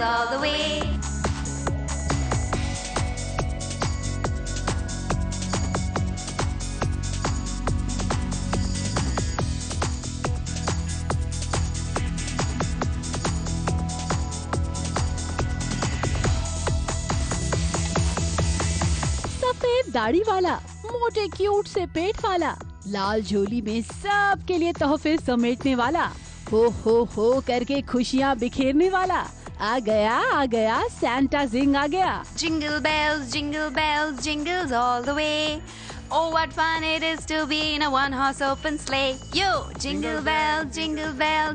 all the way. सफेद दाढ़ी वाला, मोटे क्यूट से पेट वाला, लाल झोली में सबके लिए तोहफे समेटने वाला, हो करके खुशियाँ बिखेरने वाला, आ गया सैंटा जिंग आ गया। Jingle bells, jingles all the way. Oh, what fun it is to be in a one-horse open sleigh. Yo, jingle bells,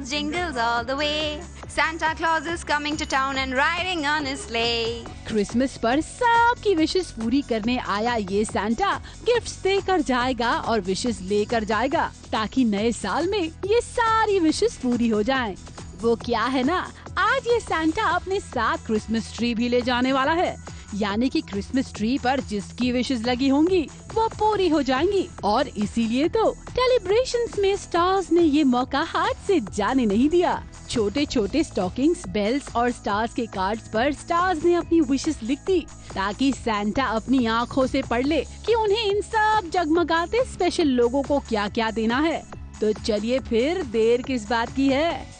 jingles all the way. Santa Claus is coming to town and riding on his sleigh. Christmas पर सबकी wishes पूरी करने आया ये Santa gifts देकर जाएगा और wishes लेकर जाएगा, ताकि नए साल में ये सारी विशेस पूरी हो जाएं। वो क्या है ना, आज ये सैंटा अपने साथ क्रिसमस ट्री भी ले जाने वाला है, यानी कि क्रिसमस ट्री पर जिसकी विशेस लगी होंगी वो पूरी हो जाएंगी। और इसीलिए तो सेलिब्रेशंस में स्टार्स ने ये मौका हाथ से जाने नहीं दिया। छोटे छोटे स्टॉकिंग्स, बेल्स और स्टार्स के कार्ड्स पर स्टार्स ने अपनी विशेस लिख दी, ताकि सैंटा अपनी आँखों से पढ़ ले कि उन्हें इन सब जगमगाते स्पेशल लोगों को क्या क्या देना है। तो चलिए फिर देर किस बात की है।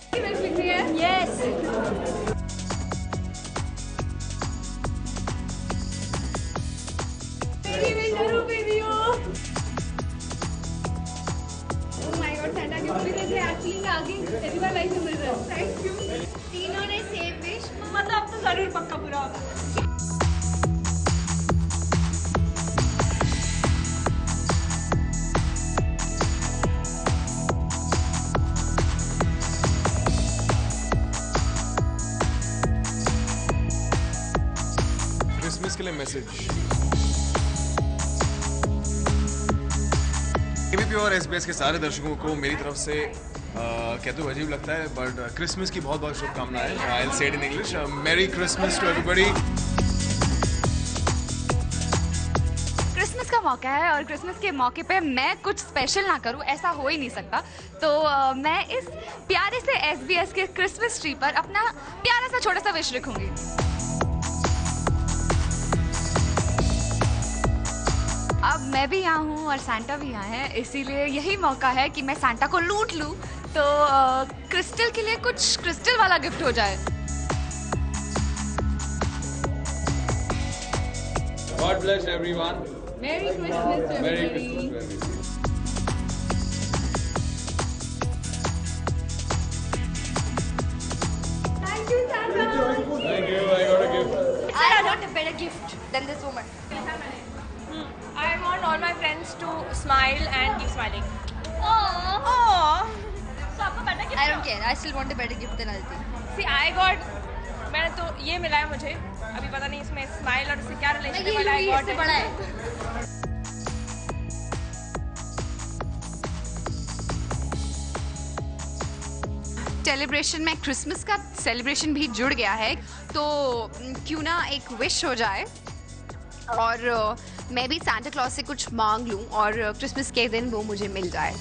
Yes. जरूर बेबी हो। Oh my God, Santa gift भी देते हैं। एक्चुअली मैं आगे पहली बार लाइफ में मिल रहा हूँ। Thank you. तीनों ने सेम विश, मतलब अब तो जरूर पक्का पूरा होगा। क्रिसमस के लिए मैसेज एबीपी और एसबीएस के सारे दर्शकों को मेरी तरफ से कहते हुए अजीब लगता है, बट क्रिसमस की बहुत बहुत शुभकामनाएं। I will say it in English, merry Christmas to everybody. Christmas का मौका है और क्रिसमस के मौके पे मैं कुछ स्पेशल ना करूं, ऐसा हो ही नहीं सकता। तो मैं इस प्यारे से एसबीएस के क्रिसमस ट्री पर अपना प्यारा सा छोटा सा विश लिखूंगी। अब मैं भी यहाँ हूँ और सैंटा भी यहाँ है, इसीलिए यही मौका है कि मैं सैंटा को लूट लूँ। तो क्रिस्टल के लिए कुछ क्रिस्टल वाला गिफ्ट हो जाए। God bless everyone. Merry Christmas to Merry everybody. Christmas. Thank you, Santa. Thank you. I got a gift. I want a better gift than this woman. I want all my friends to smile and keep smiling. Aww. Oh. So आपको better gift? I don't care. I still want a better gift than Alti. See, I got. मैंने तो ये मिला है मुझे, अभी पता नहीं इसमें स्माइल और इससे क्या रिलेशन है, but I got it. बड़ा है। सेलिब्रेशन में क्रिसमस का सेलिब्रेशन भी जुड़ गया है, तो क्यों ना एक विश हो जाए और मैं भी सांता क्लॉज से कुछ मांग लूं और क्रिसमस के दिन वो मुझे मिल जाए।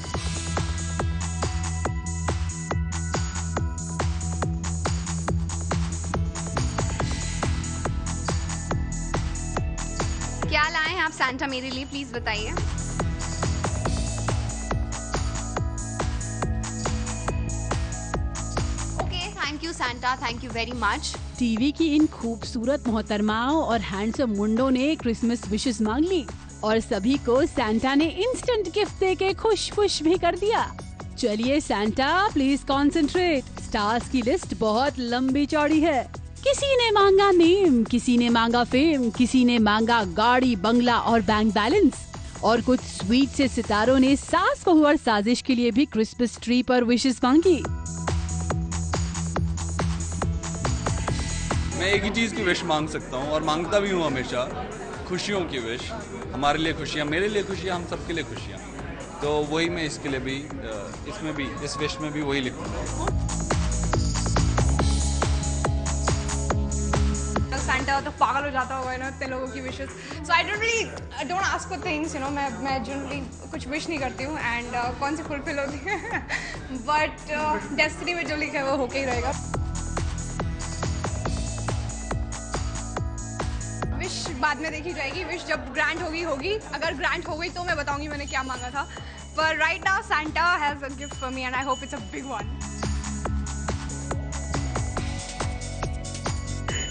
क्या लाए हैं आप सांता मेरे लिए, प्लीज बताइए। Okay, thank you Santa, thank you very much. TV की इन खूबसूरत मोहतरमाओं और हैंडसम मुंडों ने क्रिसमस विशेस मांग ली और सभी को सैंटा ने इंस्टेंट गिफ्ट देके खुश भी कर दिया। चलिए सैंटा प्लीज कॉन्सेंट्रेट, स्टार्स की लिस्ट बहुत लंबी चौड़ी है। किसी ने मांगा नेम, किसी ने मांगा फेम, किसी ने मांगा गाड़ी, बंगला और बैंक बैलेंस, और कुछ स्वीट से सितारों ने सास बहू और साजिश के लिए भी क्रिसमस ट्री पर विशेस मांगी। मैं एक ही चीज़ की विश मांग सकता हूँ और मांगता भी हूँ हमेशा, खुशियों की विश। हमारे लिए खुशियाँ, मेरे लिए खुशियाँ, हम सबके लिए खुशियाँ। तो वही मैं इसके लिए भी, इसमें भी, इस विश में भी वही लिखूँगा। Santa तो पागल हो जाता होगा ना इतने लोगों की wishes. So I don't ask for things, you know, मैं जनरली कुछ विश नहीं करती हूँ एंड कौन सी फुलफिल होती है बट डेस्टिनी में जो लिखा है वो होके ही रहेगा। बाद में देखी जाएगी, विश जब ग्रांट होगी। अगर ग्रांट हो गई तो मैं बताऊंगी मैंने क्या मांगा था। पर right now Santa has a gift for me and I hope it's a big one.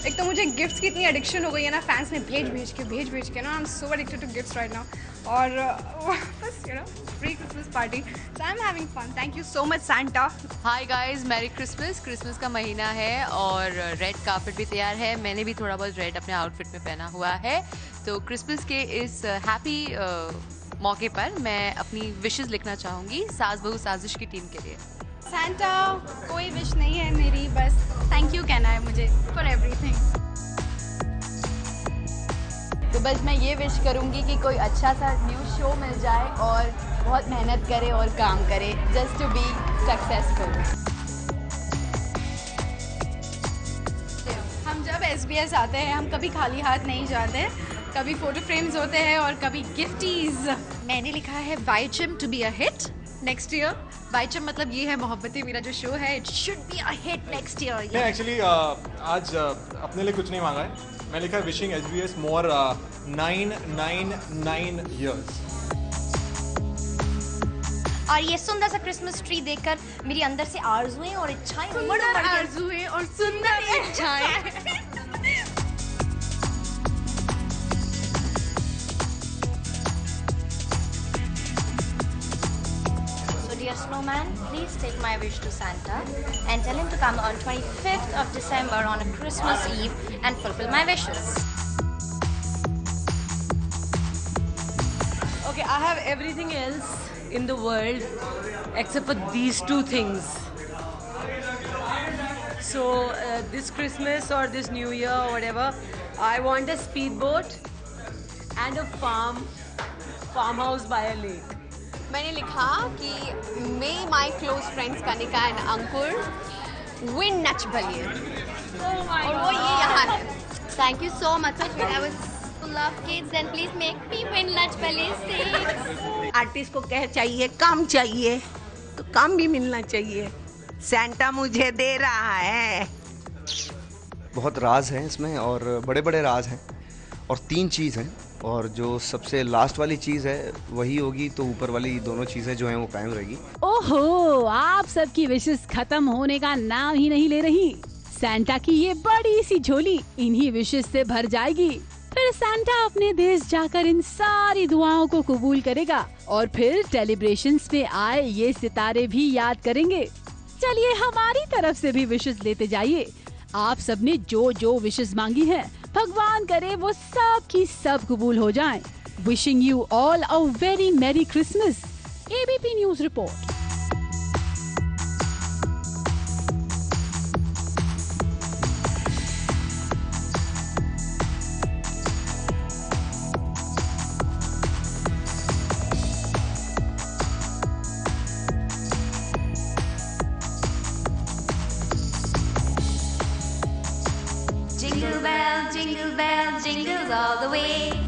एक तो मुझे गिफ्ट्स की इतनी एडिक्शन हो गई है ना, फैंस ने भेज भेज के ना, I am so addicted to gifts right now. और बस you know free Christmas party, so I am having fun. Thank you so much Santa. Hi guys, merry Christmas. Christmas का महीना है और रेड कार्पेट भी तैयार है। मैंने भी थोड़ा बहुत रेड अपने आउटफिट में पहना हुआ है। तो क्रिसमस के इस हैप्पी मौके पर मैं अपनी विशेस लिखना चाहूँगी सास बहू साजिश की टीम के लिए। Santa, कोई विश नहीं है मेरी, बस थैंक यू कहना है मुझे फॉर एवरीथिंग। तो बस मैं ये विश करूँगी कि कोई अच्छा सा न्यू शो मिल जाए और बहुत मेहनत करे और काम करे जस्ट टू बी सक्सेसफुल। हम जब SBS आते हैं हम कभी खाली हाथ नहीं जाते, कभी फोटो फ्रेम्स होते हैं और कभी गिफ्टीज। मैंने लिखा है वाइचम to be a hit next year. वाइचम मतलब ये है मोहब्बतें, मेरा जो शो है it should be a hit next year. नहीं एक्चुअली आज अपने लिए कुछ नहीं मांगा है, मैं लिखा है विशिंग SBS मोर 999 years। और ये सुंदर सा क्रिसमस ट्री देखकर मेरी अंदर से आरज़ुएं और इच्छाएं आरज़ुएं और सुंदर इच्छाएं। Dear snowman, please take my wish to Santa and tell him to come on 25th of December on a Christmas Eve and fulfill my wishes. Okay, I have everything else in the world except for these two things. So this Christmas or this New Year or whatever, I want a speedboat and a farmhouse by a lake. मैंने लिखा कि may my close friends Kanika and Ankur win Nach Baliye, और वो ये यहाँ है। Thank you so much. I was full of kids and please make me win lunch ballistics. Artist को क्या चाहिए? काम चाहिए, तो काम भी मिलना चाहिए। सैंटा मुझे दे रहा है। बहुत राज हैं इसमें और बड़े बड़े राज हैं और 3 चीज़ हैं, और जो सबसे लास्ट वाली चीज़ है वही होगी तो ऊपर वाली दोनों चीज़ें जो हैं वो कायम रहेगी। ओहो, आप सबकी विशेस खत्म होने का नाम ही नहीं ले रही। सैंटा की ये बड़ी सी झोली इन्हीं विशेस से भर जाएगी। फिर सैंटा अपने देश जाकर इन सारी दुआओं को कबूल करेगा और फिर सेलिब्रेशंस में आए ये सितारे भी याद करेंगे। चलिए हमारी तरफ से भी विशेस लेते जाइए। आप सबने जो जो विशेस मांगी हैं, भगवान करे वो सब की सब कबूल हो जाएं। Wishing you all a very merry Christmas. ABP news report. Jingle bells, jingles all the way.